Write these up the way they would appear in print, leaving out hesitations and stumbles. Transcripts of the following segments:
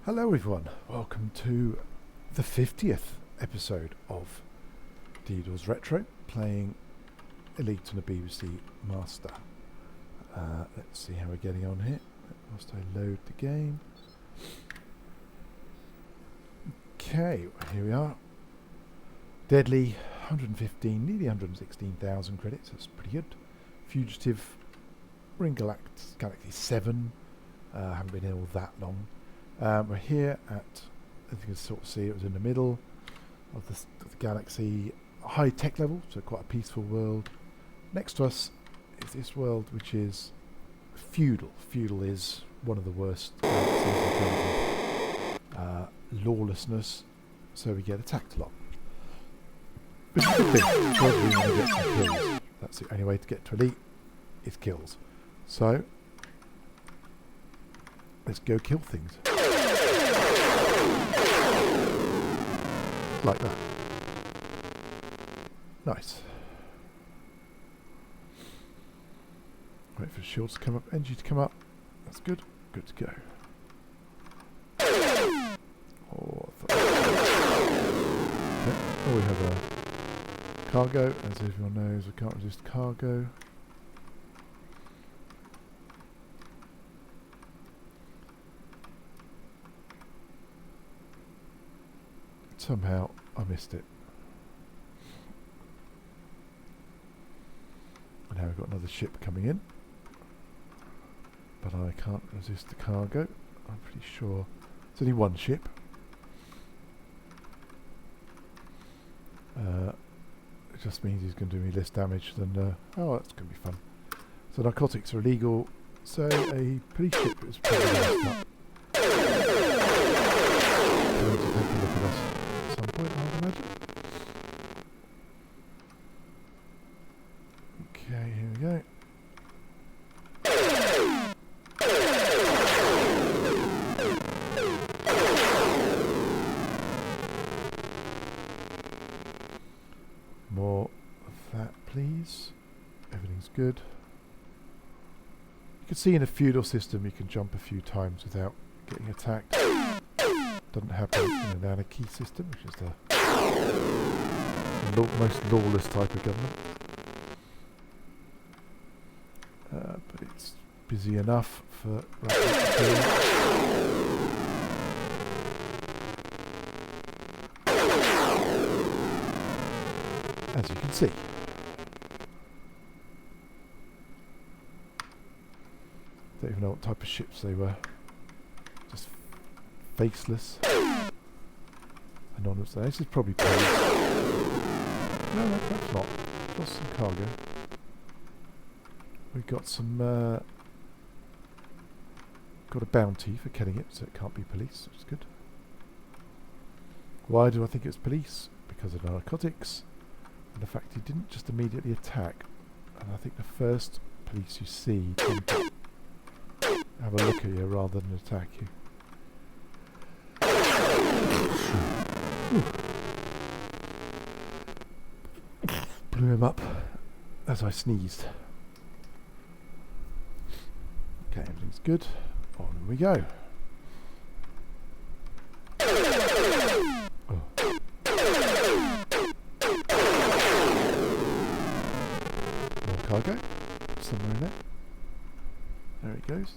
Hello everyone, welcome to the 50th episode of DeedlesRetro, playing Elite on the BBC Master. Let's see how we're getting on here. Whilst I load the game. Okay, here we are. Deadly, 115, nearly 116,000 credits, that's pretty good. Fugitive, we're in Galaxy 7, haven't been here all that long. We're here at, as you can sort of see, it was in the middle of the galaxy, high tech level, so quite a peaceful world. Next to us is this world which is feudal. Feudal is one of the worst galaxies in terms of lawlessness, so we get attacked a lot. Which is a good thing, because we want to get some kills. That's the only way to get to Elite, is kills. So, let's go kill things. Like that. Nice. Wait for the shields to come up, energy to come up. That's good. Good to go. Oh, okay. Oh, we have a cargo. As everyone knows, we can't resist cargo. Somehow I missed it. And now we've got another ship coming in. But I can't resist the cargo. I'm pretty sure it's only one ship. It just means he's going to do me less damage than... oh, that's going to be fun. So narcotics are illegal. So a police ship is probably not. Going to take a look at us. Some point, I would imagine. Okay, here we go. More of that, please. Everything's good. You can see in a feudal system you can jump a few times without getting attacked. Doesn't happen in an anarchy system, which is the most lawless type of government. But it's busy enough for... as you can see. Don't even know what type of ships they were. Just faceless. Anonymous. This is probably police. No, perhaps not. Got some cargo. We've got some... got a bounty for killing it, so it can't be police, which is good. Why do I think it's police? Because of narcotics. And the fact he didn't just immediately attack. And I think the first police you see tend to have a look at you rather than attack you. Blew him up as I sneezed. Okay, everything's good. On we go. Oh. More cargo. Somewhere in there. There it goes.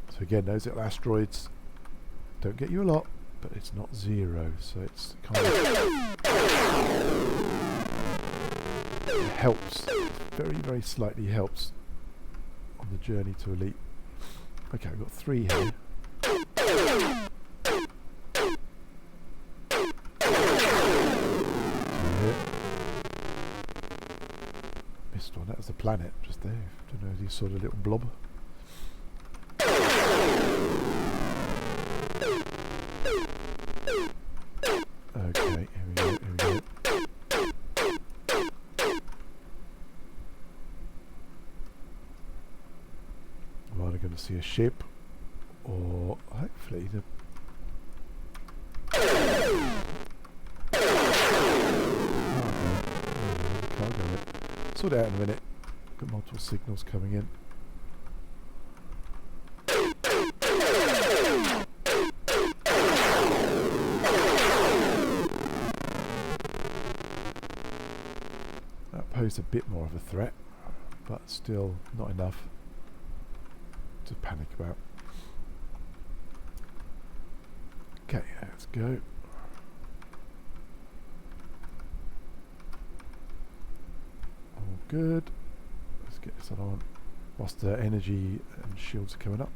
So again, those little asteroids don't get you a lot, but it's not zero, so it's kind of... it helps, very, very slightly helps on the journey to Elite. Okay, I've got 3 here. Missed one, that was the planet just there. I don't know if you saw the little blob. Okay, here we go. I'm either going to see a ship, or hopefully the sort it out in a minute. Got multiple signals coming in. That posed a bit more of a threat, but still not enough to panic about. Okay, let's go. All good. Let's get this on whilst the energy and shields are coming up.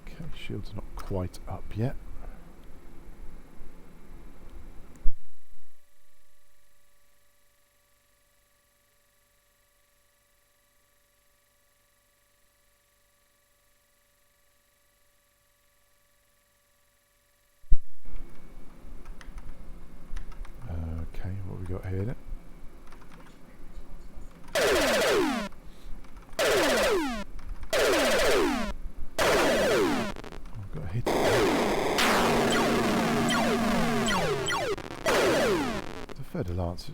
Okay, shields are not quite up yet. What we got here then? I've got a hit. It's a fair lance.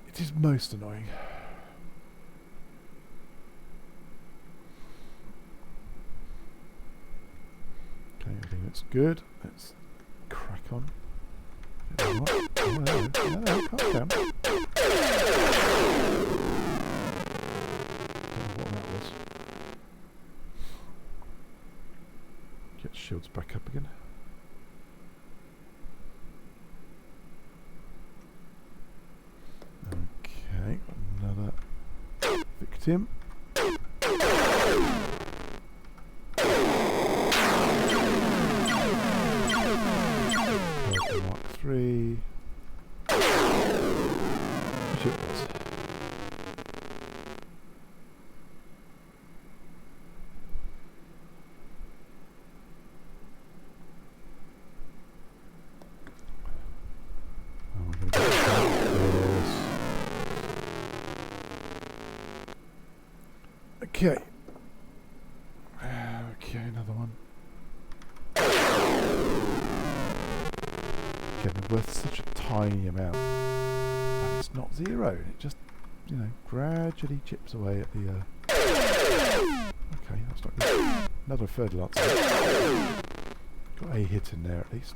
It is most annoying. Everything looks good. Let's crack on. No, calm down. Don't know what that was. Get shields back up again. Okay, another victim. Mark 3. Which it was. Oh, we're going to get this. Okay. Okay, another one. Worth such a tiny amount, and it's not zero. It just, you know, gradually chips away at the. Okay, that's not good. Another third lance. Got a hit in there at least.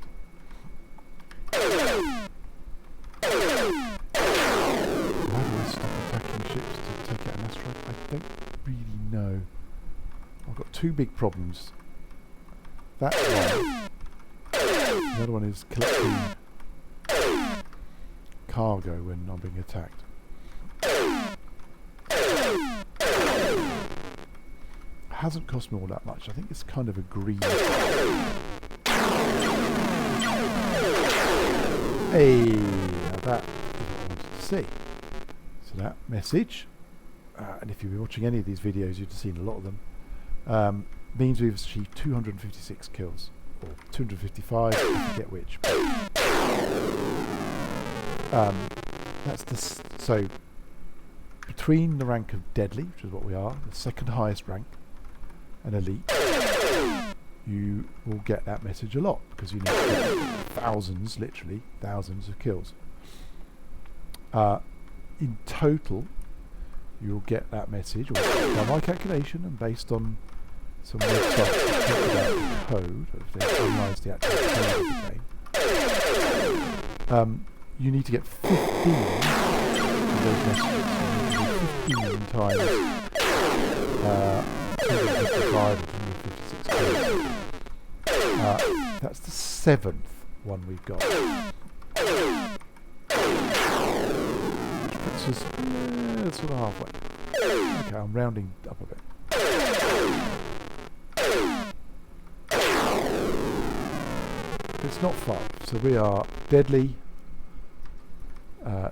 Why do I stop attacking ships to take out an asteroid? I don't really know. I've got two big problems. That's one. The other one is collecting cargo when I'm being attacked. Hasn't cost me all that much. I think it's kind of a greed. Hey, now that is what I wanted to see. So that message, and if you've been watching any of these videos, you've seen a lot of them, means we've achieved 256 kills. Or 255, I forget which. That's the so between the rank of deadly, which is what we are, the second highest rank, and elite, you will get that message a lot because you need to get thousands, literally thousands of kills. In total, you'll get that message, or by my calculation and based on some websites that talk about the code, if they analyse the actual code of the game, you need to get 15 of those messages. So you need to do 15 times 255 or 256 codes. That's the 7th one we've got. Which puts us sort of halfway. Okay, I'm rounding up a bit. It's not far, so we are deadly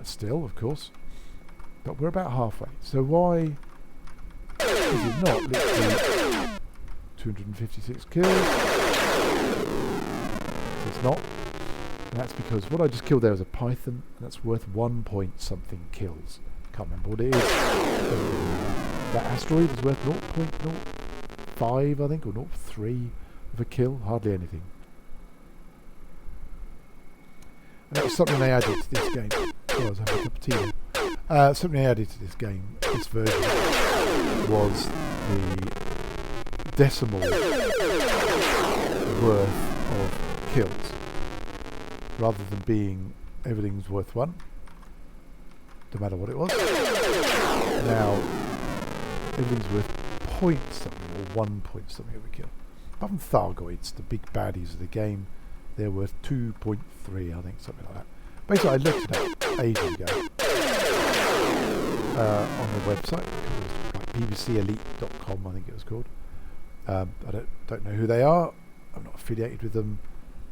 still, of course, but we're about halfway. So why is it not literally 256 kills? It's not. That's because what I just killed there was a python, and that's worth 1 point something kills. Can't remember what it is. That asteroid is worth 0.05, I think, or 0.3 of a kill. Hardly anything. And that was something they added to this game. Oh, I was having a cup of tea there. Something they added to this game, this version, was the decimal worth of kills. Rather than being everything's worth 1, no matter what it was. Now, everything's worth point something, or 1 point something every kill. Apart from Thargoids, the big baddies of the game, they're worth 2.3, I think, something like that. Basically, I looked it up ages ago on the website, bbcelite.com, I think it was called. I don't know who they are. I'm not affiliated with them.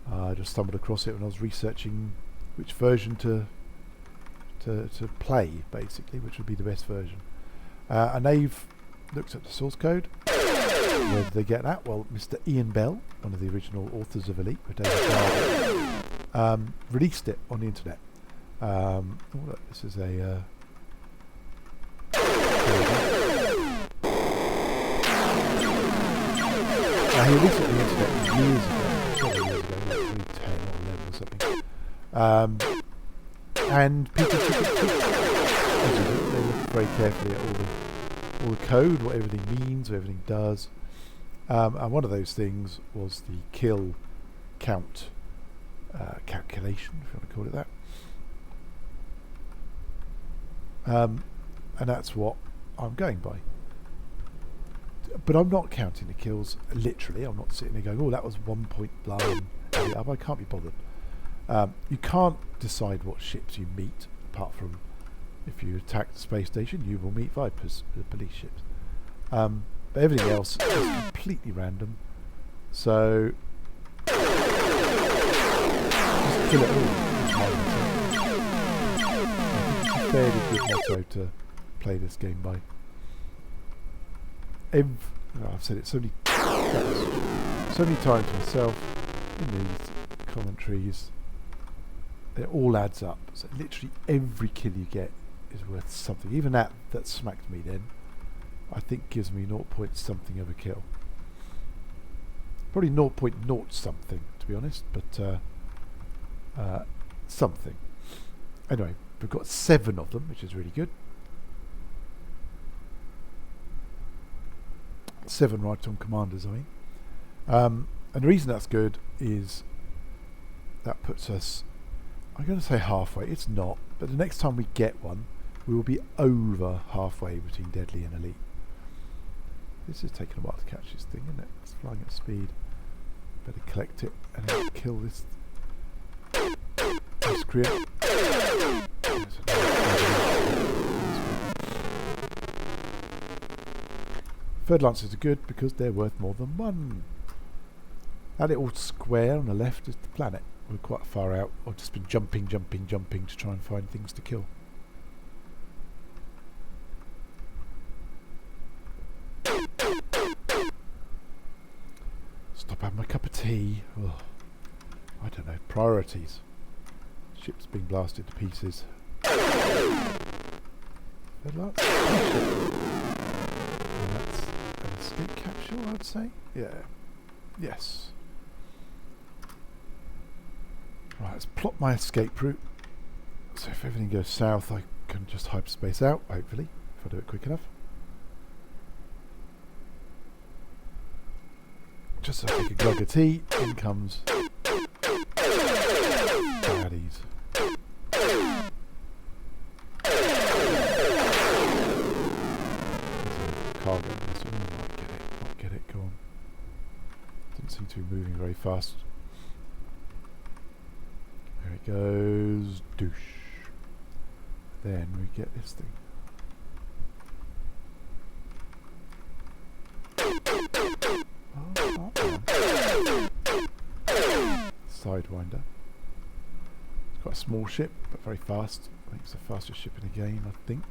I just stumbled across it when I was researching which version to play, basically, which would be the best version. And they've looked at the source code. Where did they get that? Well, Mr. Ian Bell, one of the original authors of Elite, with David Garber, released it on the internet. Oh, look, this is a... he released it on the internet years ago, several years ago, like 2010 or 11 or something. And people took it too. They looked very carefully at all the code, what everything means, what everything does. And one of those things was the kill count calculation, if you want to call it that. And that's what I'm going by. But I'm not counting the kills literally. I'm not sitting there going, oh, that was 1 point blind. I can't be bothered. You can't decide what ships you meet, apart from if you attack the space station, you will meet Vipers, the police ships. But everything else is completely random. So just kill it all. It's a fairly good motto to play this game by. I've said it so many times myself in these commentaries. It all adds up. So literally every kill you get is worth something. Even that smacked me then, I think gives me 0 point something of a kill. Probably 0.0 something, to be honest, but something. Anyway, we've got 7 of them, which is really good. 7 right-on commanders, I mean. And the reason that's good is that puts us, I'm going to say halfway. It's not, but the next time we get one, we will be over halfway between Deadly and Elite. This is taking a while to catch this thing, isn't it? It's flying at speed. Better collect it and then kill this creature. Third Lancers are good because they're worth more than 1. That little square on the left is the planet. We're quite far out. I've just been jumping to try and find things to kill. Stop having my cup of tea. Ugh. I don't know. Priorities. Ship's being blasted to pieces. Third Lance? And that's an escape capsule, I'd say. Yeah. Yes. Right, let's plot my escape route. So if everything goes south, I can just hyperspace out, hopefully, if I do it quick enough. Just so I take a glug of tea, in comes baddies. There's a cargo in this one. Might get it, go on. Doesn't seem to be moving very fast. There it goes, douche. Then we get this thing. Sidewinder. It's quite a small ship, but very fast. I think it's the fastest ship in the game, I think.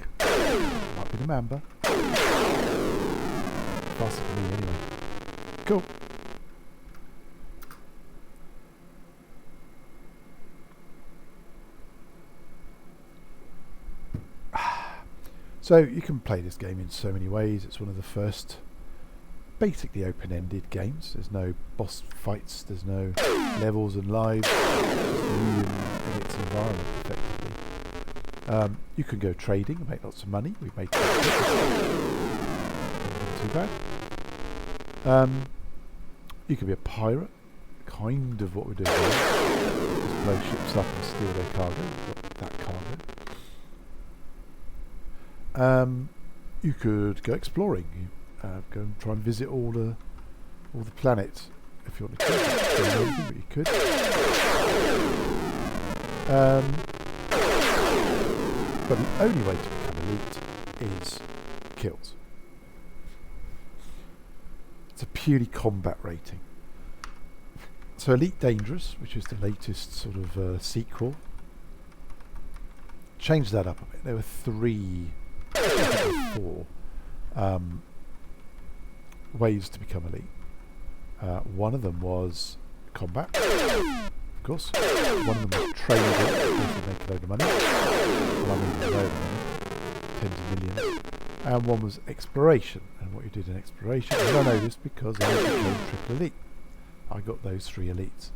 Might be the Mamba. Faster than me anyway. Cool. So you can play this game in so many ways. It's one of the first basically open-ended games. There's no boss fights, there's no levels and lives, it's just you in its environment effectively. You can go trading and make lots of money. We've made not too bad. You can be a pirate, kind of what we're doing here. Just blow ships up and steal their cargo. We've got that cargo. You could go exploring. You go and try and visit all the planets if you want to. But you could. But the only way to become elite is kills. It's a purely combat rating. So Elite Dangerous, which is the latest sort of sequel, changed that up a bit. There were 4 ways to become elite. One of them was combat, of course. One of them was trading, to make a load of money. Well, I mean a load of money, tens of millions. And one was exploration, and what you did in exploration. And I know this because I became triple elite. I got those 3 elites.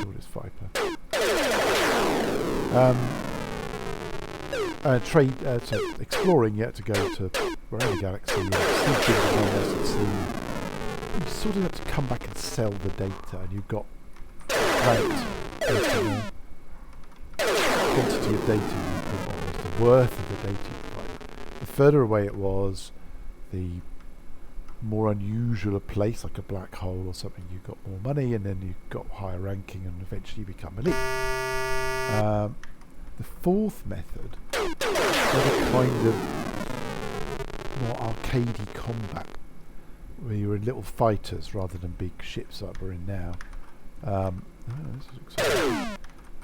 Shortest Viper. So exploring, you had to go to around the galaxy and see things and see. You sort of had to come back and sell the data, and you got ranked based on the quantity of data you provided, the worth of the data you provided. The further away it was, the more unusual a place, like a black hole or something, you got more money, and then you got higher ranking, and eventually you become elite. The 4th method was a kind of more arcadey combat, where you were in little fighters rather than big ships like we're in now. This is exciting.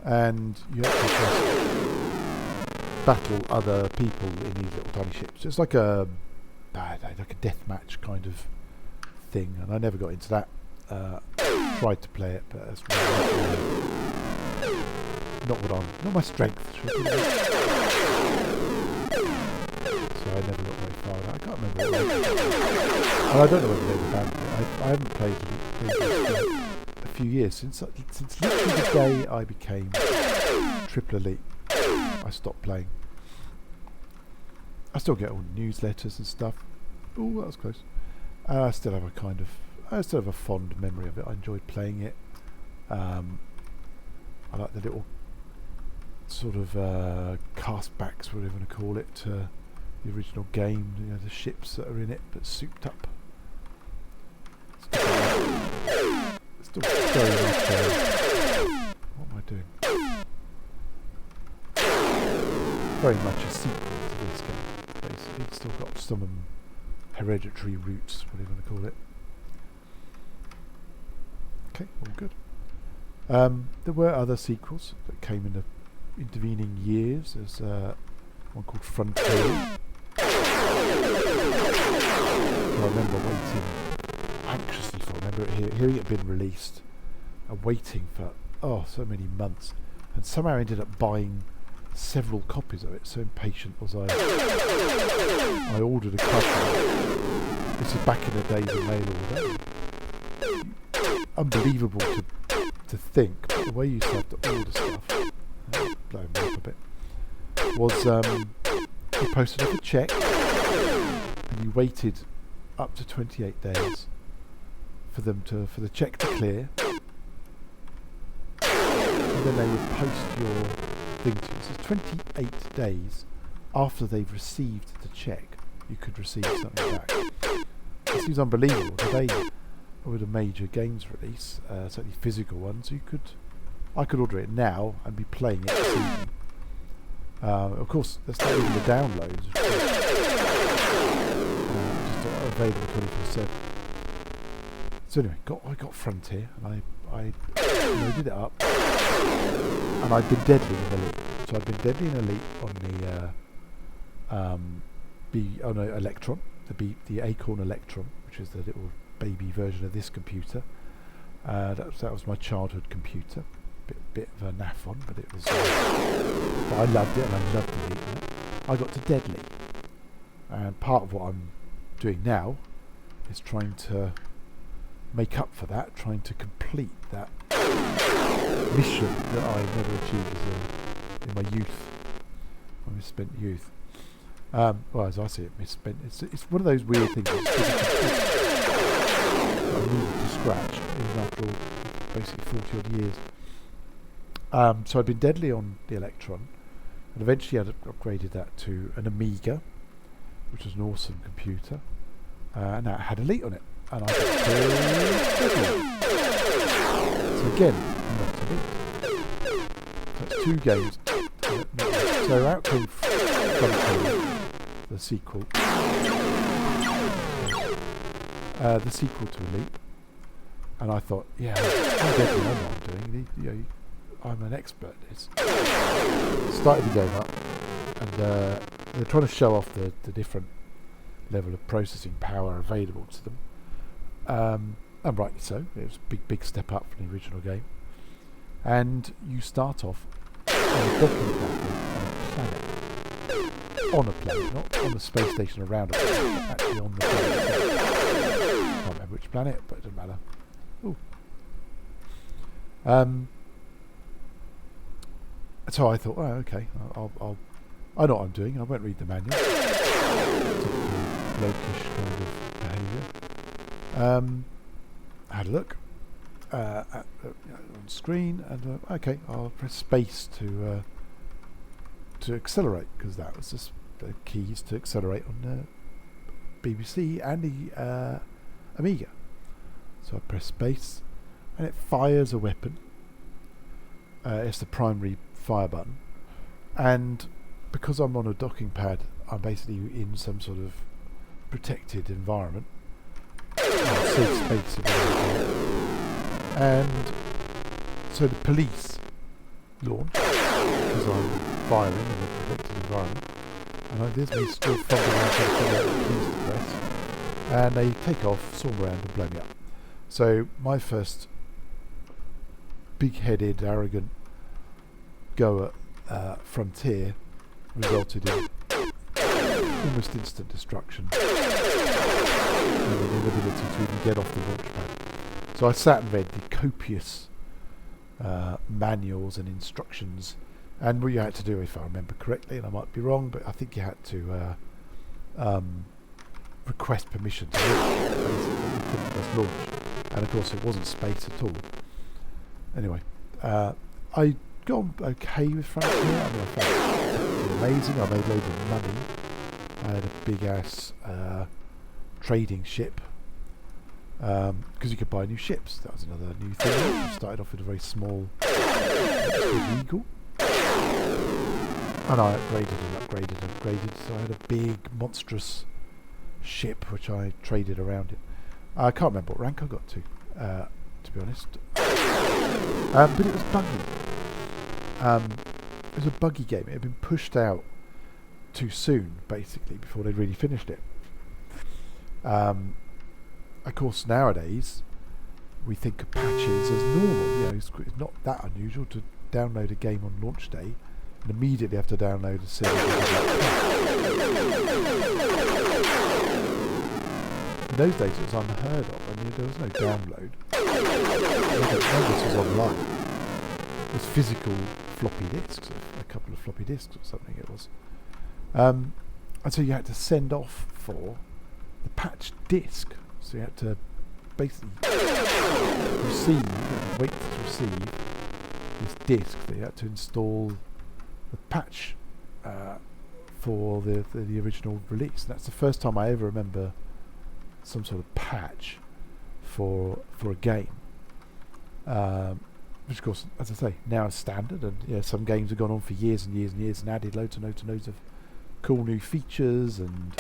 And you actually just battle other people in these little tiny ships. It's like a deathmatch kind of thing, and I never got into that. Tried to play it, but that's not my strength. So I never got very far. I can't remember what they did. And I don't know whether they were banned. I haven't played it for a few years. Since literally the day I became triple elite, I stopped playing. I still get all the newsletters and stuff. Oh, that was close. I still have a fond memory of it. I enjoyed playing it. I like the little sort of castbacks, whatever you want to call it, to the original game. You know, the ships that are in it, but souped up. Still very much. What am I doing? Very much a sequel to this game. Basically, it's still got some hereditary roots, whatever you want to call it. Okay, all good. There were other sequels that came in the intervening years. There's one called Frontier. I remember waiting anxiously for. I remember hearing it been released, and waiting for so many months, and somehow ended up buying several copies of it. So impatient was I. I ordered a copy. This is back in the days of mail order. Unbelievable to think, but the way you used to have to order stuff, blowing me up a bit, was you posted up a check and you waited up to 28 days for the check to clear, and then they would post your thing to you. So 28 days after they've received the check, you could receive something back. It seems unbelievable today. With a major games release, certainly physical ones, I could order it now and be playing it this evening. Of course, that's not even the downloads. Just available 24/7. So anyway, I got Frontier, and I loaded it up, and I'd been deadly in Elite. So I'd been deadly in Elite on the Electron, the Acorn Electron, which is the little baby version of this computer. That was my childhood computer. bit of a naff one, but it was. But I loved it, and I loved deleting it. I got to Deadly, and part of what I'm doing now is trying to make up for that, trying to complete that mission that I never achieved in my youth, my misspent youth. Well, as I see it, misspent. It's one of those weird things that I needed to scratch, even after all, basically 40 odd years. So I'd been Deadly on the Electron, and eventually I'd upgraded that to an Amiga, which was an awesome computer, and that had Elite on it, and I got Deadly. So again, not Elite. So it's 2 games. So out came Frontier, the sequel to Elite, and I thought, yeah, I'm Deadly, I know what I'm doing. I'm an expert at this. Started the game up, and they're trying to show off the different level of processing power available to them, and rightly so. It was a big step up from the original game. And you start off on a docking platform on a planet, not on the space station around a planet, but actually on the planet itself. I can't remember which planet, but it doesn't matter. Ooh. So I thought, oh, okay, I know what I'm doing. I won't read the manual. Typical blokish kind of behaviour. Had a look on screen, and okay, I'll press space to accelerate, because that was just the keys to accelerate on the BBC and the Amiga. So I press space, and it fires a weapon. It's the primary fire button, and because I'm on a docking pad, I'm basically in some sort of protected environment, safe space, and so the police launch because I'm firing in a protected environment, and there's me still fumbling around trying to figure out the keys to press, and they take off, swarm around, and blow me up. So my first big-headed, arrogant go at Frontier resulted in almost instant destruction and an inability to even get off the launch pad. So I sat and read the copious manuals and instructions, and what you had to do, if I remember correctly, and I might be wrong, but I think you had to request permission to launch. Basically, you couldn't just launch, and of course it wasn't space at all. Anyway, I got on okay with Frontier. I mean, I found it amazing. I made loads of money. I had a big ass trading ship, because you could buy new ships. That was another new thing. I started off with a very small Eagle, and I upgraded. So I had a big, monstrous ship which I traded around it. I can't remember what rank I got to be honest. But it was buggy. It was a buggy game. It had been pushed out too soon, basically, before they'd really finished it. Of course, nowadays we think of patches as normal. It's not that unusual to download a game on launch day and immediately have to download a series of In those days, it was unheard of. I mean, there was no download. None of this was online. It was physical floppy disks, a couple of floppy disks or something it was. And so you had to send off for the patch disk. So you had to basically wait to receive this disk that you had to install the patch for the original release. And that's the first time I ever remember some sort of patch for a game. Which of course, as I say, now is standard, and some games have gone on for years and years and years and added loads and loads of cool new features and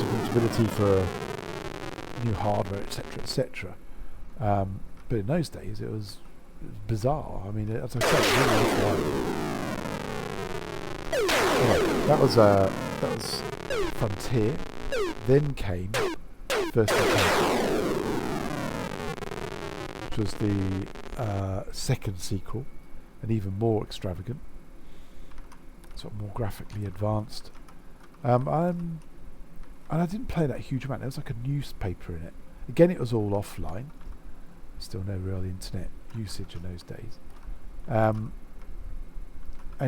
supportability for new hardware, etc. But in those days, it was bizarre. I mean, as I said, it really was anyway, that was Frontier. Then came First Attempt, which was the second sequel, and even more extravagant, sort of more graphically advanced. And I didn't play that huge amount. There was like a newspaper in it. Again, it was all offline. Still no real internet usage in those days. And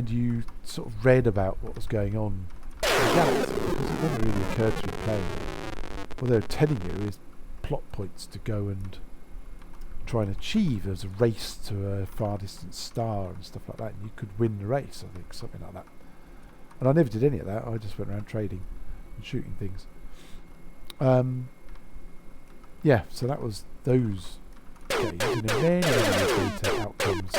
you sort of read about what was going on in the galaxy, because it never really occurred to you playing it. What they were telling you is plot points to go and try and achieve. There was a race to a far distant star and stuff like that, and you could win the race, I think, something like that. And I never did any of that. I just went around trading and shooting things. Yeah, so that was those games, and in many data outcomes.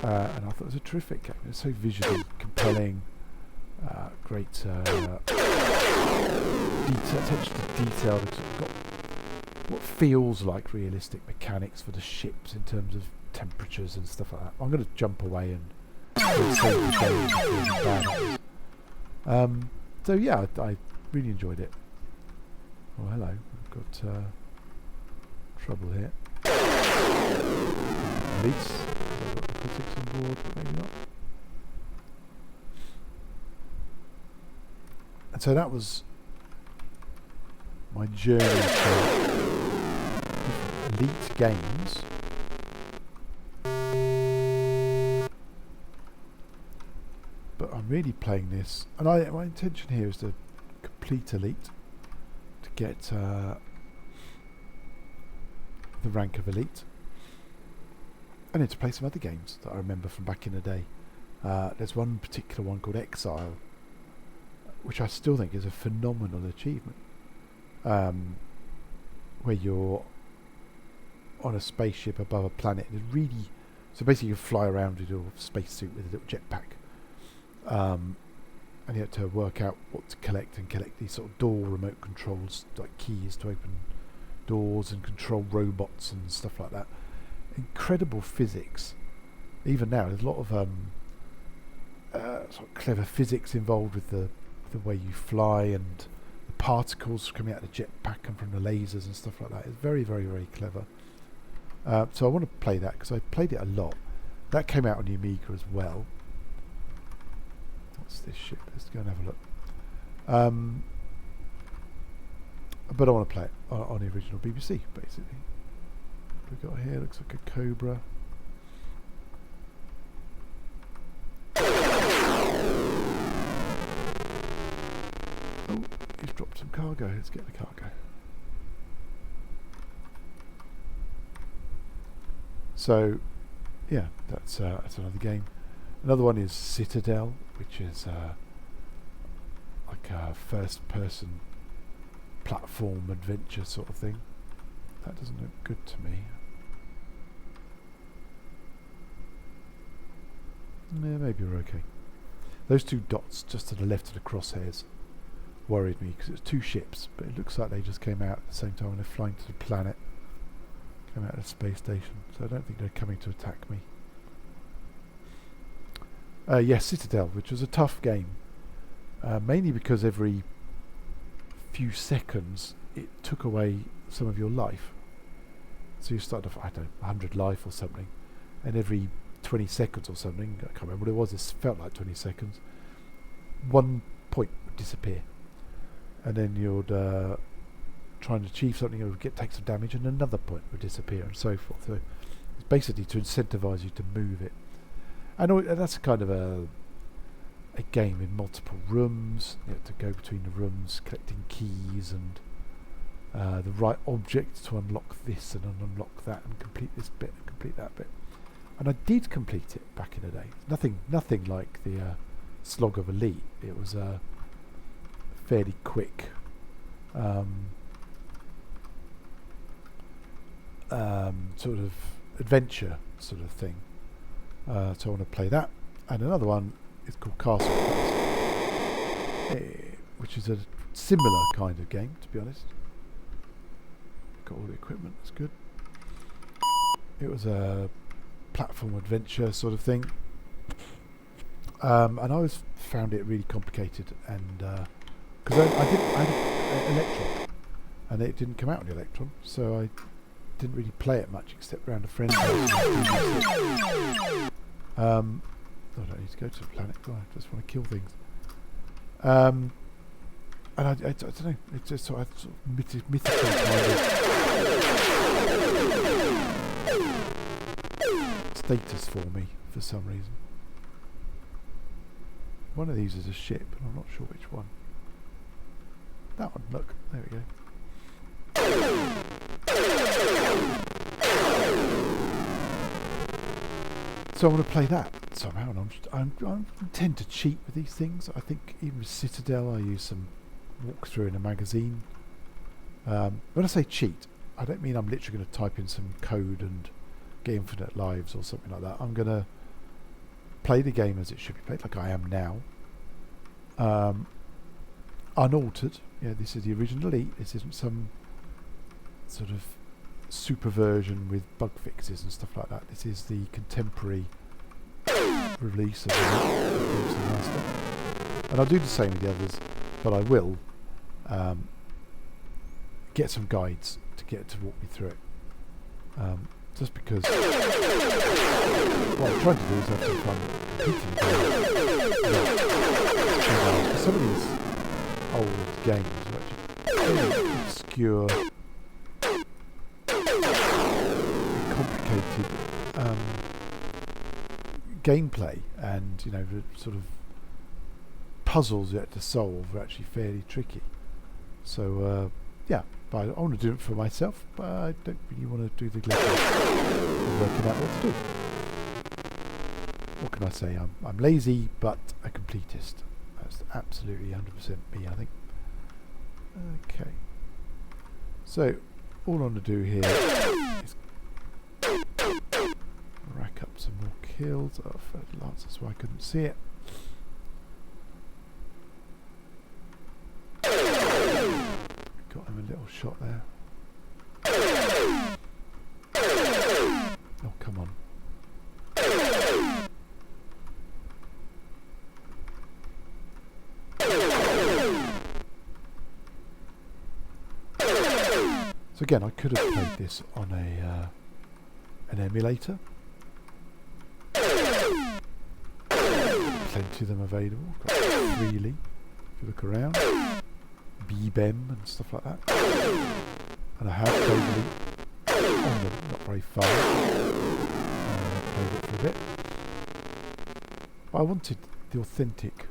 And I thought it was a terrific game. It was so visually compelling, great detail, attention to detail. It's got what feels like realistic mechanics for the ships in terms of temperatures and stuff like that. I'm going to jump away and save the game before bad. So yeah, I really enjoyed it. Oh hello, I've got trouble here. At least I've got the critics on board, but maybe not. And so that was my journey to elite games. But I'm really playing this, and my intention here is to complete elite, to get the rank of elite, and then to play some other games that I remember from back in the day. There's one particular one called Exile, which I still think is a phenomenal achievement, where you're on a spaceship above a planet. And it's really, so basically you fly around in your spacesuit with a little jetpack. And you had to work out what to collect, and collect these sort of door remote controls, like keys to open doors and control robots and stuff like that. Incredible physics. Even now, there's a lot of sort of clever physics involved with the way you fly, and the particles coming out of the jetpack and from the lasers and stuff like that. It's very, very, very clever. So I want to play that because I played it a lot. That came out on the Amiga as well. What's this ship? Let's go and have a look. But I want to play it on the original BBC, basically. What we've got here looks like a Cobra. Oh, he's dropped some cargo. Let's get the cargo. So, yeah, that's another game. Another one is Citadel, which is like a first-person platform adventure sort of thing. That doesn't look good to me. Yeah, maybe we're okay. Those two dots just to the left of the crosshairs worried me because it's two ships, but it looks like they just came out at the same time when they're flying to the planet. Came out of the space station, so I don't think they're coming to attack me. Yes, Citadel, which was a tough game, mainly because every few seconds it took away some of your life. So you started off, I don't know, 100 life or something, and every 20 seconds or something, I can't remember what it was, it felt like 20 seconds, 1 point would disappear, and then you'd try and achieve something, it would take some damage, and another point would disappear, and so forth. So it's basically to incentivize you to move it. And that's kind of a game in multiple rooms. You have to go between the rooms, collecting keys and the right objects to unlock this and unlock that, and complete this bit and complete that bit. And I did complete it back in the day. Nothing like the Slog of Elite. It was a fairly quick sort of adventure sort of thing. So I want to play that. And another one is called Castle Quest, which is a similar kind of game, to be honest. Got all the equipment, that's good. It was a platform adventure sort of thing. And I always found it really complicated, and because I had Electron, and it didn't come out on the Electron, so I didn't really play it much except around a friend's house. I don't need to go to the planet, do I just want to kill things. And I don't know, it's just sort of mythical kind of status for me for some reason. One of these is a ship, and I'm not sure which one. That one, look, there we go. So I want to play that somehow, and I tend to cheat with these things. I think even with Citadel, I use some walkthrough in a magazine. When I say cheat, I don't mean I'm literally going to type in some code and get infinite lives or something like that. I'm going to play the game as it should be played, like I am now. Unaltered. Yeah, this is the original Elite. This isn't some sort of super version with bug fixes and stuff like that. This is the contemporary release of the Master. And I'll do the same with the others, but I will get some guides to walk me through it. Just because what I'm trying to do is have some fun competing with some of these old games are actually very obscure, complicated gameplay, and the sort of puzzles you have to solve are actually fairly tricky. So yeah, but I want to do it for myself, but I don't really want to do the glitch of working out what to do. What can I say? I'm lazy, but a completist. That's absolutely 100% me, I think. Okay. So, all I want to do here is rack up some more kills. Oh, fertilizer, that's why I couldn't see it. Got him a little shot there. Oh, come on. So again, I could have played this on an emulator. Plenty of them available, quite freely if you look around. BBEM and stuff like that. And I have played it on them, not very far. Played it for a bit. But I wanted the authentic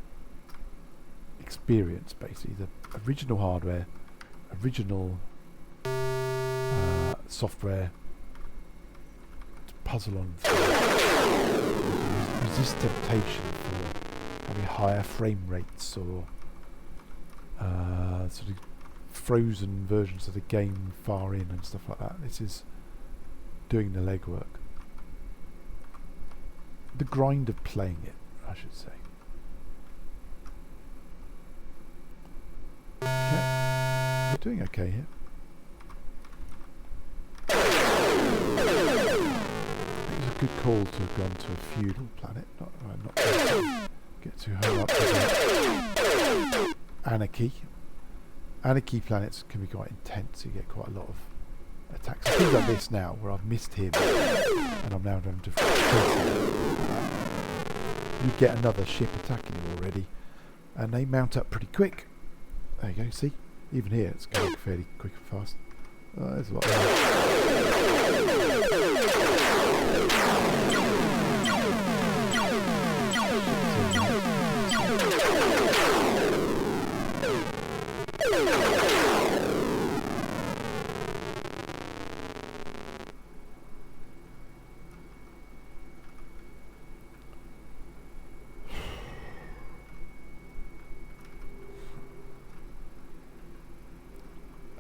experience, basically, the original hardware, original software to puzzle on. Resist temptation for having higher frame rates or sort of frozen versions of the game far in and stuff like that. This is doing the legwork. The grind of playing it, I should say. Okay. We're doing okay here. Good call to have gone to a feudal planet, not get too hung up with anarchy. Anarchy planets can be quite intense, you get quite a lot of attacks. Things like this now, where I've missed him, and I'm now going to chase him. You get another ship attacking you already, and they mount up pretty quick. There you go, see? Even here it's going fairly quick and fast. Oh, there's a lot more.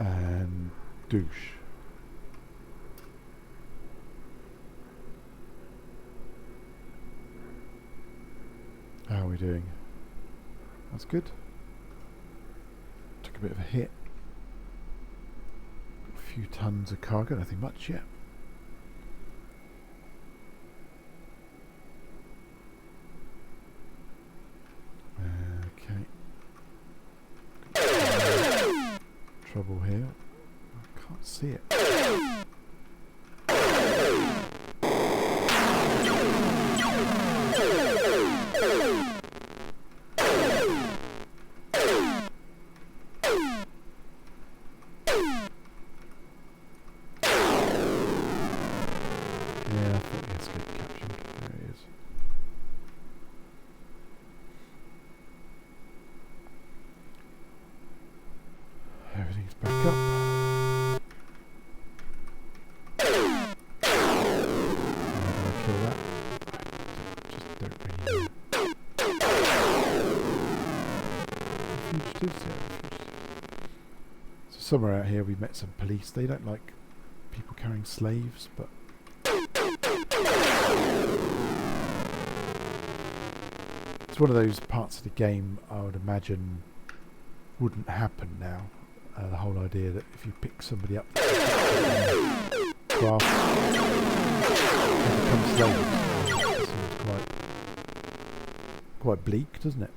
And douche. How are we doing? That's good. Took a bit of a hit. A few tons of cargo, nothing much yet. Okay. Trouble here. see it. Yeah, I thought he escaped captured. There he is. Everything's back up. How do I kill that? I just don't really know. Fugitives, yeah. So somewhere out here we met some police. They don't like people carrying slaves, but it's one of those parts of the game I would imagine wouldn't happen now. The whole idea that if you pick somebody up craft, they become slaves. It seems quite bleak, doesn't it?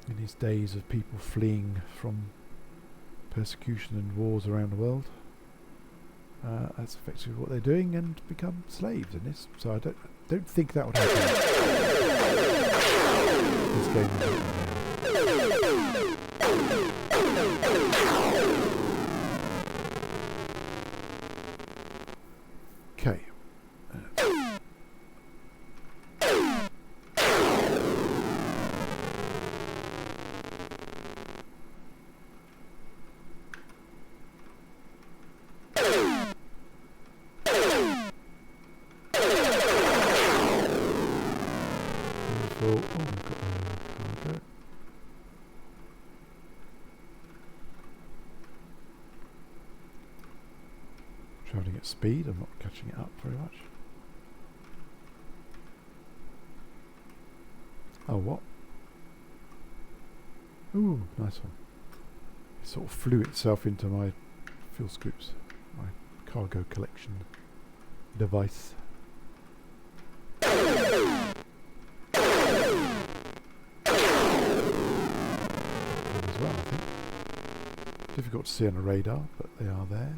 In these days of people fleeing from persecution and wars around the world, that's effectively what they're doing, and become slaves in this. So I don't think that would happen. This game is written now. Okay. Oh, we've got a cargo. Travelling at speed, I'm not catching it up very much. Oh, what? Ooh, nice one. It sort of flew itself into my fuel scoops, my cargo collection device. As well, I think. Difficult to see on a radar, but they are there.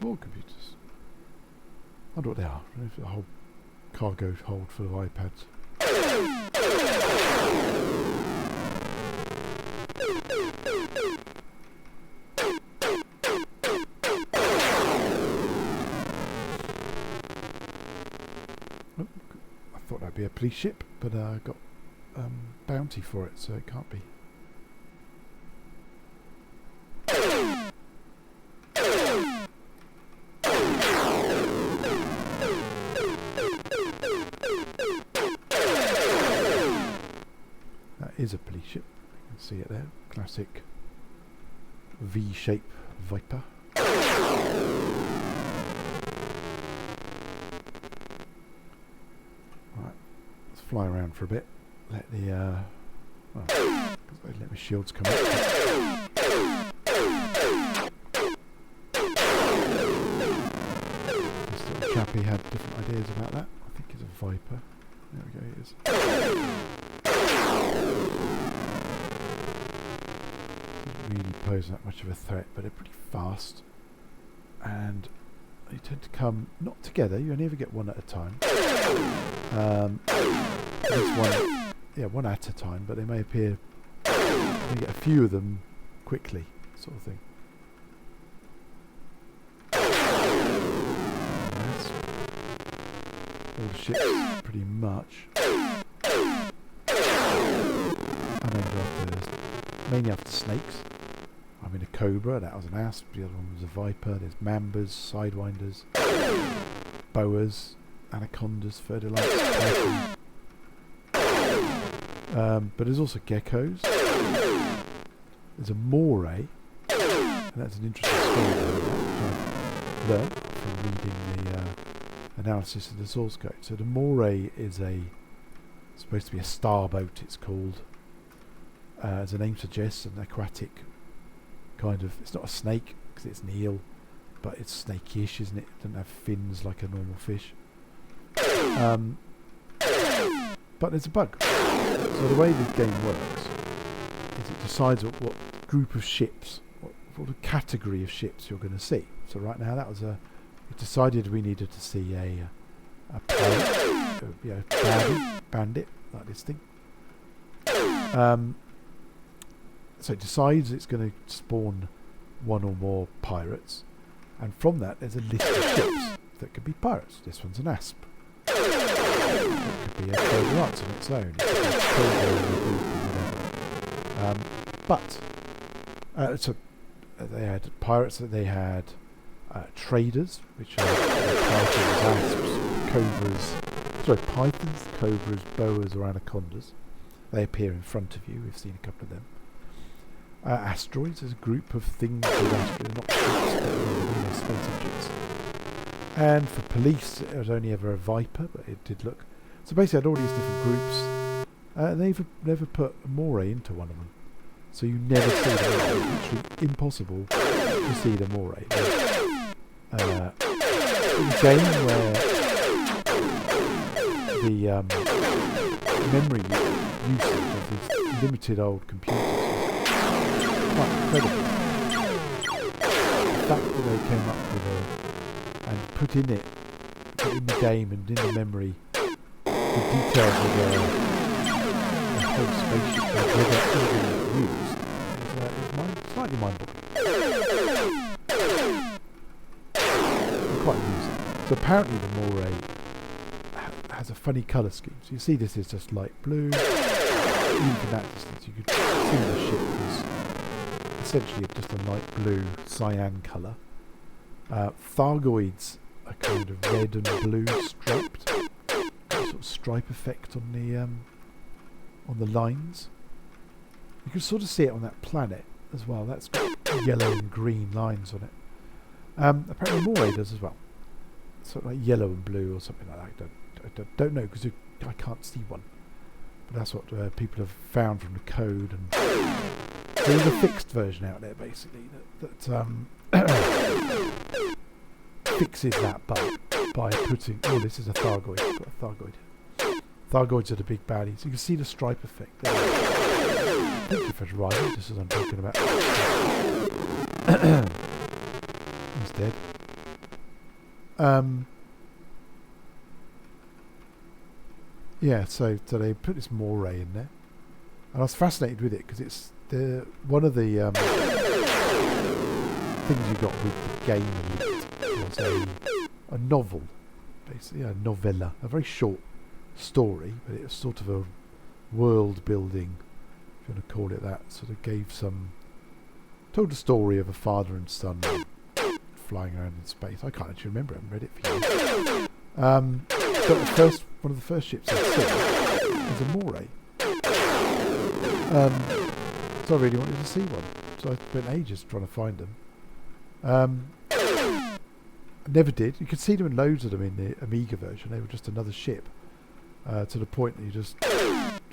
More computers. I wonder what they are. I don't know if a whole cargo hold full of iPads. Oh, I thought that'd be a police ship, but I got bounty for it, so it can't be. Is a police ship. You can see it there. Classic V-shape Viper. Right, let's fly around for a bit. Let the let my shields come up. This little chappie had different ideas about that. I think it's a Viper. There we go. It is. Doesn't really pose that much of a threat, but they're pretty fast, and they tend to come not together. You only ever get one at a time. One at a time, but they may appear. You get a few of them quickly, sort of thing. That's all the ships, pretty much. I'm mainly after snakes. I'm in a cobra, that was an asp, the other one was a viper. There's mambas, sidewinders, boas, anacondas, fertilizers, but there's also geckos. There's a moray, and that's an interesting story which I've learnt from reading the analysis of the source code. So the moray is supposed to be a starboat, it's called. As the name suggests, an aquatic kind of. It's not a snake because it's an eel, but it's snake-ish, isn't it? It doesn't have fins like a normal fish. But there's a bug. So the way the game works is it decides what group of ships, what category of ships you're going to see. So right now that was it decided we needed to see a pirate, bandit, like this thing. So it decides it's going to spawn one or more pirates, and from that there's a list of ships that could be pirates. This one's an asp. It could be a further arts on its own. It could be whatever. So they had pirates, that they had traders, which are pythons, asps, pythons, cobras, boas, or anacondas. They appear in front of you. We've seen a couple of them. Asteroids is a group of things with asteroids, not ships, but space objects. And for police, it was only ever a viper, but it did look. So basically, I had all these different groups. They've never put a moray into one of them, so you never see them. It's literally impossible to see the moray. In a game where the memory usage of these limited old computers is quite incredible. The fact that they came up with and put in the game and in the memory the details of the whole spaceship that whether used is slightly mind-boggling. Quite amusing. So apparently the moray has a funny colour scheme. So you see this is just light blue. Even from that distance you could see the ship was essentially just a light blue cyan colour. Thargoids are kind of red and blue striped. Got a sort of stripe effect on the lines. You can sort of see it on that planet as well. That's got yellow and green lines on it. Apparently moray does as well. Sort of like yellow and blue or something like that. I don't know because I can't see one. But that's what people have found from the code. And there's a fixed version out there basically that fixes that bug by putting. Oh, this is a Thargoid. I've got a Thargoid. Thargoids are the big baddies. You can see the stripe effect there. Thank you for driving, just as I'm talking about. He's dead. Yeah, so they put this moray in there, and I was fascinated with it because it's one of the things you got with the game was a novel, basically a novella, a very short story, but it was sort of a world building, if you want to call it that. Sort of told the story of a father and son flying around in space. I can't actually remember. I haven't read it for you. But one of the first ships I saw was a moray. So I really wanted to see one. So I spent ages trying to find them. I never did. You could see them in loads of them in the Amiga version. They were just another ship. To the point that they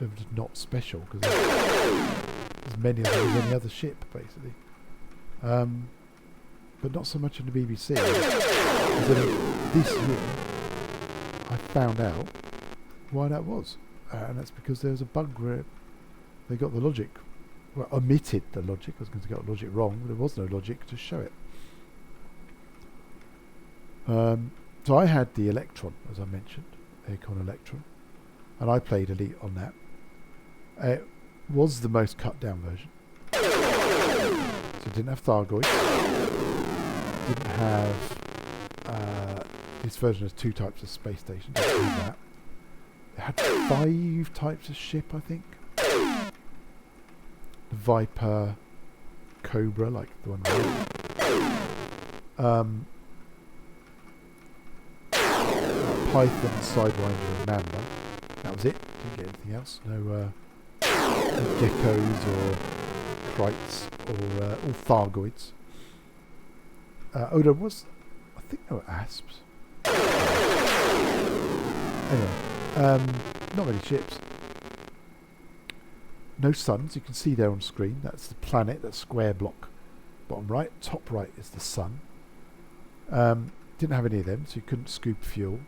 were just not special because there's as many of them as any other ship, basically. But not so much in the BBC. This year, I found out why that was, and that's because there was a bug where they got the logic, omitted the logic. I was going to get the logic wrong, but there was no logic to show it. So I had the Electron, as I mentioned, Aircon Electron, and I played Elite on that. It was the most cut down version. So it didn't have Thargoid. Didn't have this version has 2 types of space station. Didn't have that. It had 5 types of ship, I think. The Viper, Cobra, like the one around. Python, Sidewinder, and Mamba. That was it. Didn't get anything else. No geckos or krites or Thargoids. There was, I think there were asps. Anyway, not many ships. No suns. You can see there on screen. That's the planet. That square block, bottom right. Top right is the sun. Didn't have any of them, so you couldn't scoop fuel.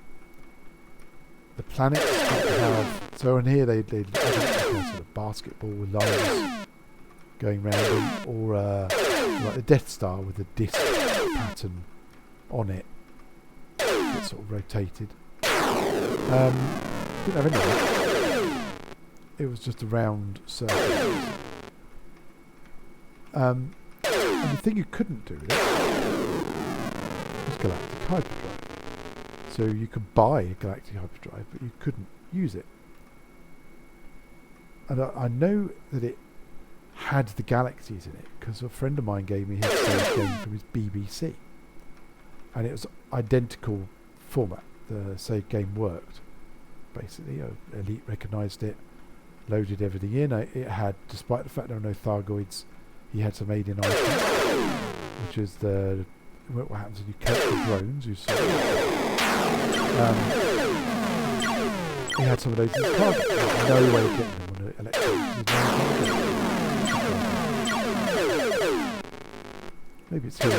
the planets have, so in here they have a sort of basketball with lines going round, or like the Death Star with a disc pattern on it that sort of rotated. Didn't have any of that. It was just a round circle. And the thing you couldn't do with it was galactic hyperdrive. So you could buy a galactic hyperdrive, but you couldn't use it. And I know that it had the galaxies in it because a friend of mine gave me his save game from his BBC, and it was identical format. The save game worked basically. Elite recognised it, loaded everything in. It had, despite the fact there were no Thargoids, he had some alien items, which is what happens when you collect the drones. You saw. He had some of those in his target. There's no way of getting them on the electrons. Maybe it's here.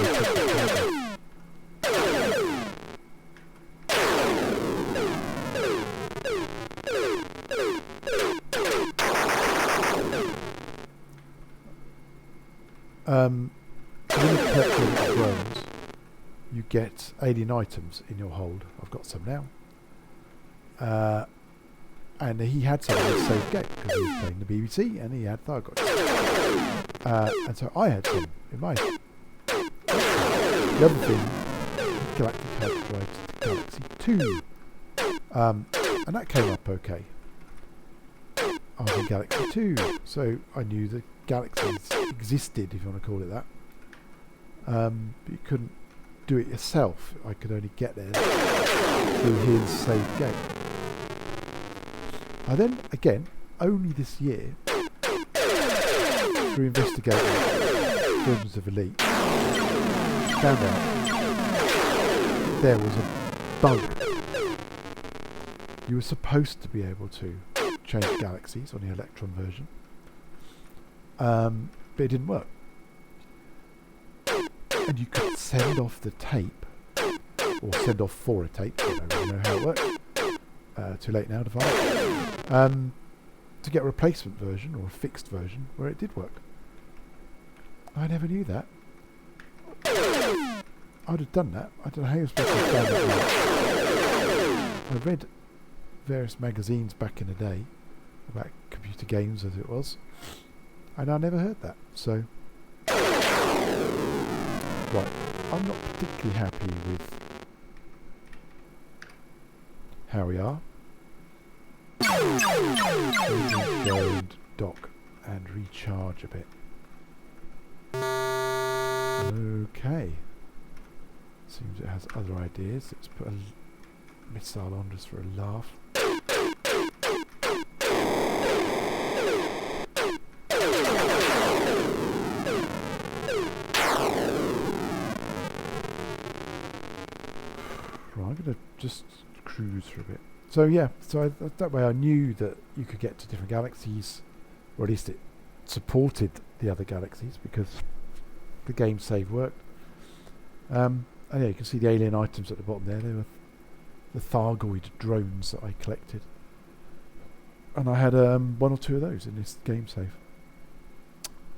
When you collect all the drones, you get alien items in your hold. I've got some now. And he had some in his save game because he was playing the BBC and he had Thargoids. And so I had some in mine. The other thing, Galactic Hyperdrive Galaxy 2. And that came up okay. I was in Galaxy 2, so I knew the galaxies existed, if you want to call it that. But you couldn't do it yourself. I could only get there through his save game. I then, again, only this year, through investigating versions of Elite, found out there was a bug. You were supposed to be able to change galaxies on the Electron version, but it didn't work. And you could send off the tape, or send off for a tape, I don't really know how it worked, too late now to find, to get a replacement version or a fixed version where it did work. I never knew that. I'd have done that. I don't know how you're supposed to have done that. I read various magazines back in the day about computer games as it was, and I never heard that. So, right, I'm not particularly happy with how we are. So we can go and dock and recharge a bit. Okay. Seems it has other ideas. Let's put a missile on just for a laugh. Right, I'm going to just cruise for a bit. So yeah, that way I knew that you could get to different galaxies, or at least it supported the other galaxies because the game save worked. And yeah, you can see the alien items at the bottom there. They were the Thargoid drones that I collected, and I had one or two of those in this game save.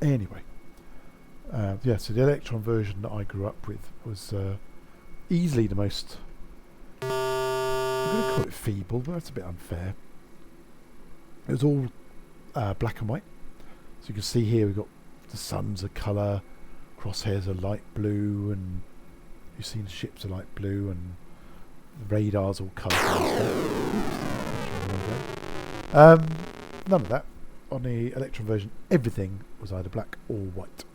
Anyway, yeah, so the Electron version that I grew up with was easily the most, I'm going to call it feeble, but that's a bit unfair. It was all black and white. So you can see here we've got the sun's a colour, crosshairs are light blue, and you've seen the ships are light blue, and the radar's all colourful and stuff. None of that. On the Electron version, everything was either black or white.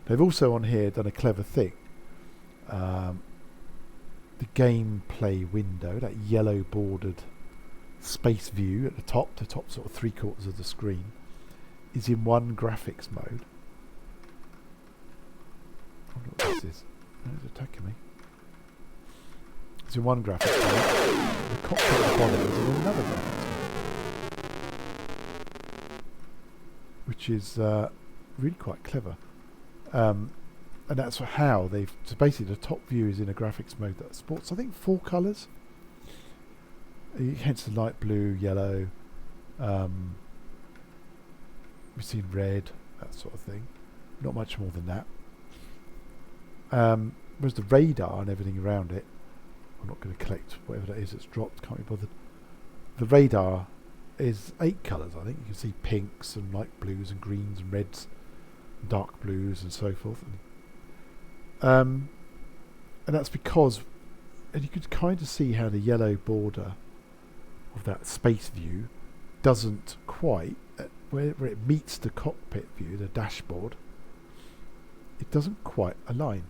They've also on here done a clever thing. The gameplay window, that yellow bordered space view at the top sort of 3/4 of the screen, is in one graphics mode. I wonder what this is. Oh, it's attacking me. It's in one graphics mode. The cockpit at the bottom is in another graphics mode, which is really quite clever. And that's how they've, so basically the top view is in a graphics mode that sports, I think, 4 colours. hence the light blue, yellow. We've seen red, that sort of thing. Not much more than that. Whereas the radar and everything around it, I'm not going to collect whatever that is that's dropped, can't be bothered. The radar is 8 colours, I think. You can see pinks and light blues and greens and reds, and dark blues and so forth. And that's because, and you could kind of see how the yellow border of that space view doesn't quite, where it meets the cockpit view, the dashboard, it doesn't quite align.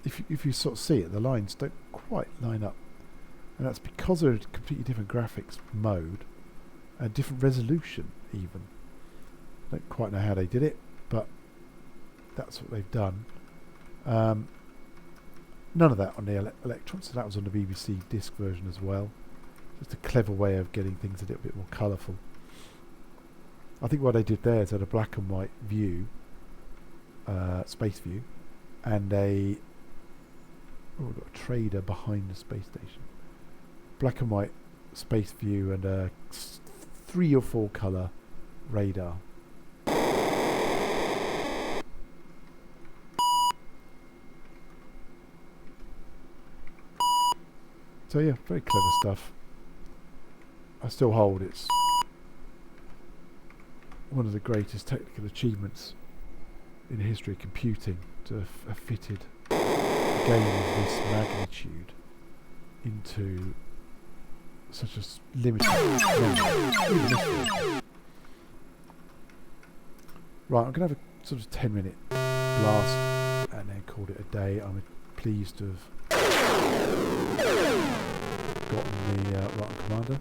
If you sort of see it, the lines don't quite line up, and that's because they're a completely different graphics mode and different resolution even. I don't quite know how they did it, but that's what they've done. None of that on the Electron, so that was on the BBC disc version as well. Just a clever way of getting things a little bit more colourful. I think what they did there is had a black and white view, space view, and we've got a trader behind the space station. Black and white space view and a 3 or 4 colour radar. So yeah, very clever stuff. I still hold it's one of the greatest technical achievements in the history of computing to have fitted a game of this magnitude into such a limited memory. Right, I'm going to have a sort of 10-minute blast and then call it a day. I'm pleased to have gotten the right commander.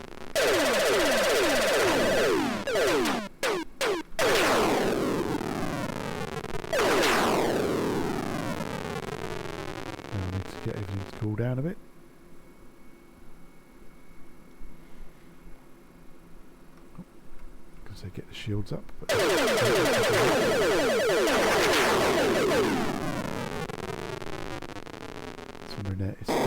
Now I need to get everything to cool down a bit. Because they get the shields up. But somewhere in there it's still a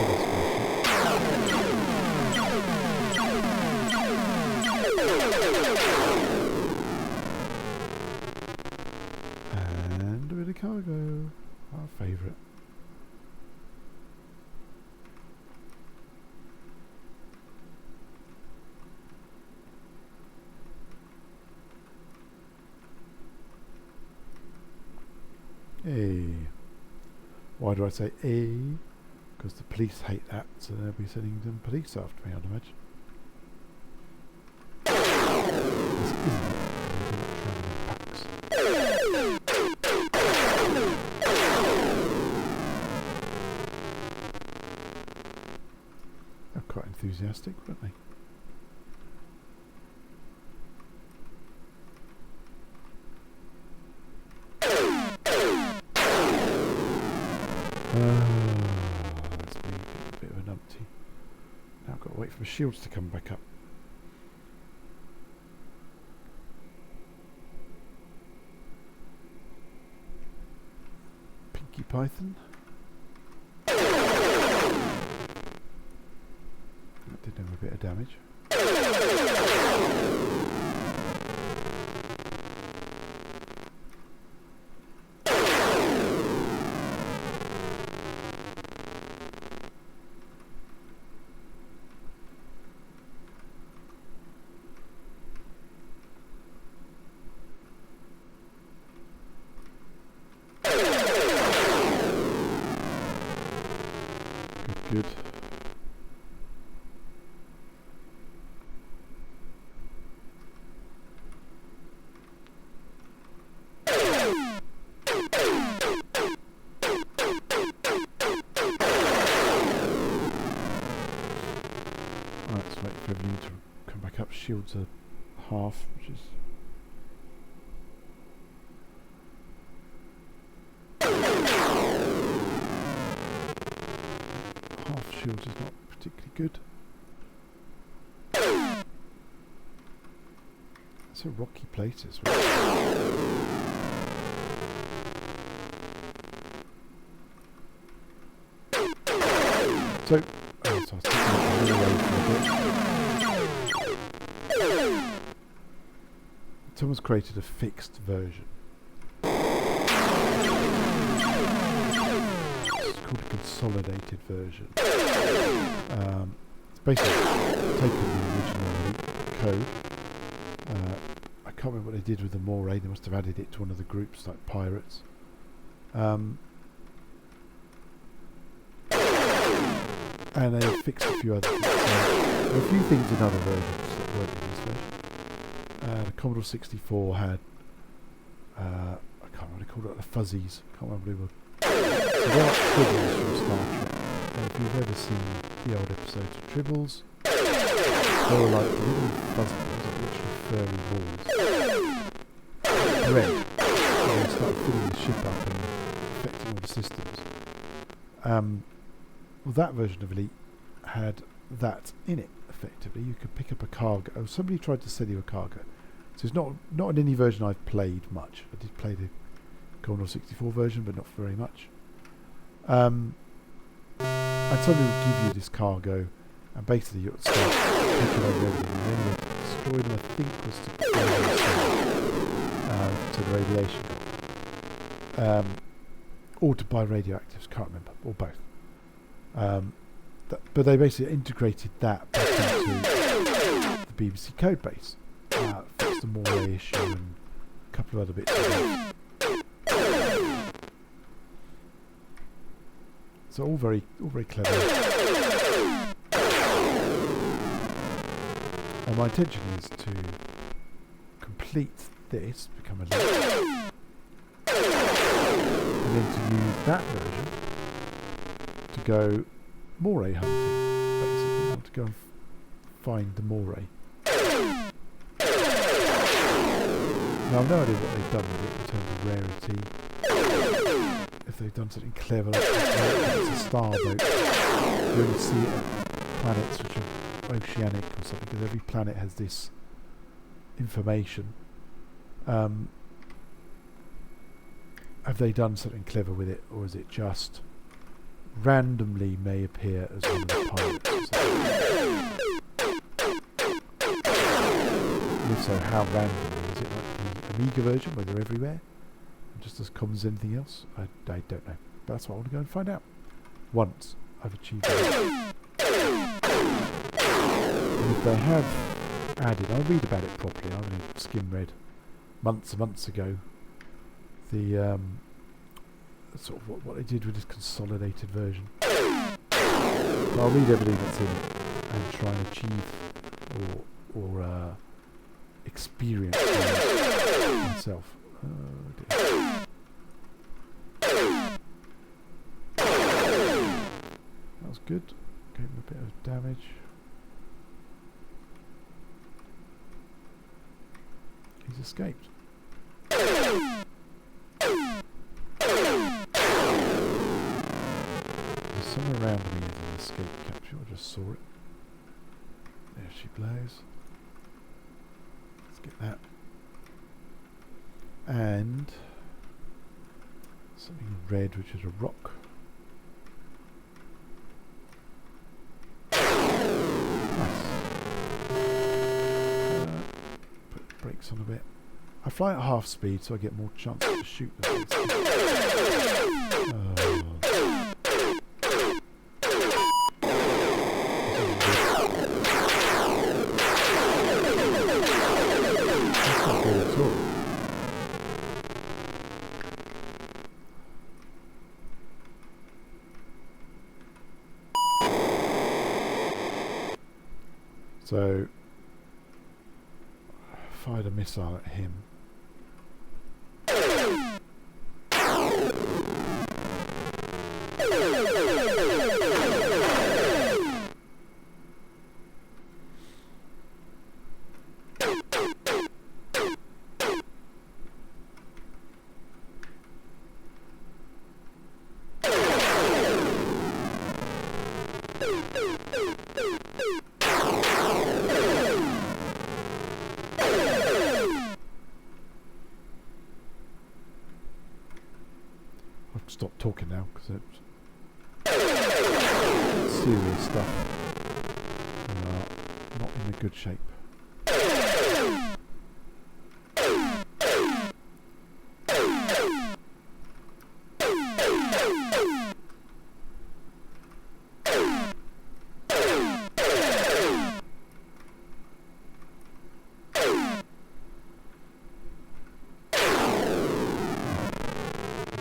and a bit of cargo, our favourite. Hey. Why do I say A? Because the police hate that, so they'll be sending them police after me, I'd imagine. This isn't it. They're quite enthusiastic, weren't they? That's me a bit of a numpty. Now I've got to wait for the shields to come back up. Pinky Python. That did him a bit of damage. Good. Let's wait for everything to come back up. Shields are half, which is half shields is not particularly good. It's a rocky place as well. So, oh, so I'll take it away for a bit. Someone's created a fixed version. It's called a consolidated version. It's basically taken the original code. I can't remember what they did with the moray. They must have added it to one of the groups, like pirates. And they fixed a few other things. There are a few things in other versions that weren't in this version. The Commodore 64 had, I can't remember what they called it, the fuzzies. I can't remember what they were. So they're like tribbles from Star Trek. And if you've ever seen the old episodes of Tribbles, they were like little fuzzies, like literally furry balls. Red. And they started filling the ship up and affecting all the systems. Well, that version of Elite had that in it, effectively. You could pick up a cargo. Oh, somebody tried to sell you a cargo. So it's not in any version I've played much. I did play the Commodore 64 version, but not very much. And somebody would give you this cargo, and basically you would start taking over everything. And then you would destroy them, I think, was to the radiation gun. Or to buy radioactives, can't remember, or both. But they basically integrated that back into the BBC code base. Fixed the moray issue and a couple of other bits of it. So all very clever. And my intention is to complete this, become a link, and then to use that version to go moray hunting, basically. I want to go and find the moray. Now I've no idea what they've done with it in terms of rarity. If they've done something clever, like it's a star boat. You only see it at planets which are oceanic or something, because every planet has this information. Have they done something clever with it, or is it just randomly may appear as one of the pirates or something? And if so, how randomly? Is it like the Amiga version where they're everywhere? Just as common as anything else? I don't know. But that's what I want to go and find out. Once I've achieved it. And if they have added, I'll read about it properly. I'm going to skim read months and months ago the sort of what they did with this consolidated version. But I'll read everything that's in it and try and achieve or experience myself. That was good. Gave him a bit of damage. He's escaped. There's somewhere around me in the escape capture. I just saw it. There she blows. Let's get that. And something red, which is a rock. Nice. Put the brakes on a bit. I fly at half speed so I get more chance to shoot the things. That's not good at all. So, fired a missile at him. I've stopped talking now because it's serious stuff. in a good shape.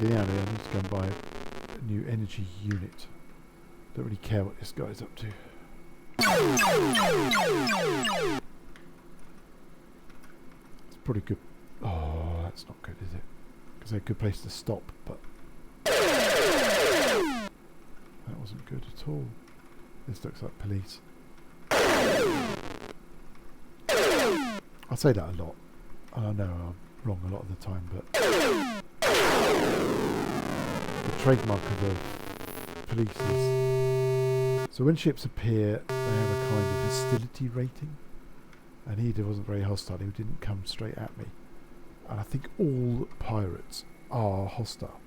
Yeah, I need to go and buy a new energy unit. Don't really care what this guy's up to. It's pretty good. Oh, that's not good, is it? Because they're a good place to stop, but that wasn't good at all. This looks like police. I say that a lot. I know I'm wrong a lot of the time, but the trademark of the police is, so when ships appear they have a kind of hostility rating, and he wasn't very hostile, he didn't come straight at me, and I think all pirates are hostile.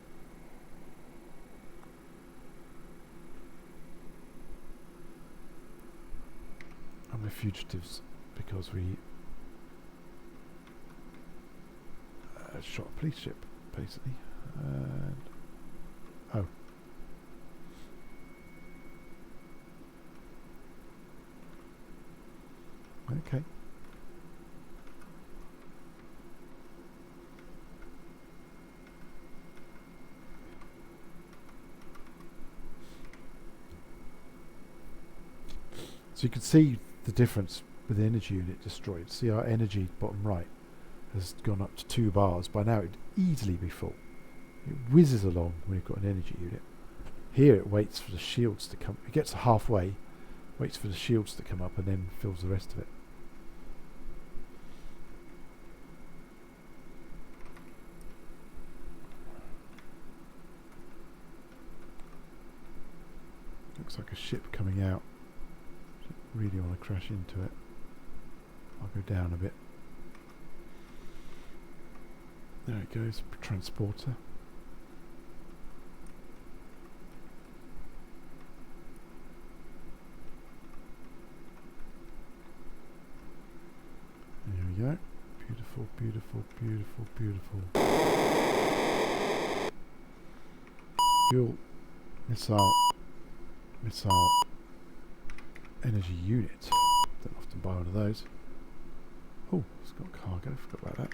And we're fugitives because we shot a police ship basically. And oh, okay. So you can see the difference with the energy unit destroyed. See our energy bottom right has gone up to 2 bars. By now it'd easily be full. It whizzes along when you've got an energy unit. Here it waits for the shields to come. It gets halfway, waits for the shields to come up, and then fills the rest of it. Looks like a ship coming out. Really want to crash into it. I'll go down a bit. There it goes, transporter. There we go. Beautiful, beautiful, beautiful, beautiful. Fuel, missile, missile, energy unit. Don't often buy one of those. Oh, it's got cargo, forgot about that.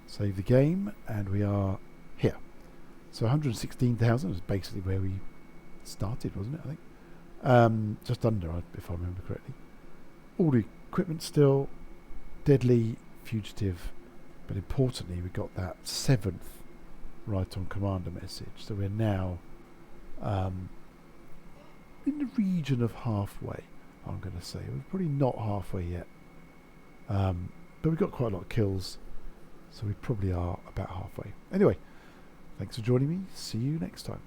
Save the game, and we are here. So 116,000 is basically where we started, wasn't it? I think just under, if I remember correctly. All the equipment still, deadly, fugitive, but importantly we got that 7th right on commander message. So we're now in the region of halfway, I'm going to say. We're probably not halfway yet, but we've got quite a lot of kills. So we probably are about halfway. Anyway, thanks for joining me. See you next time.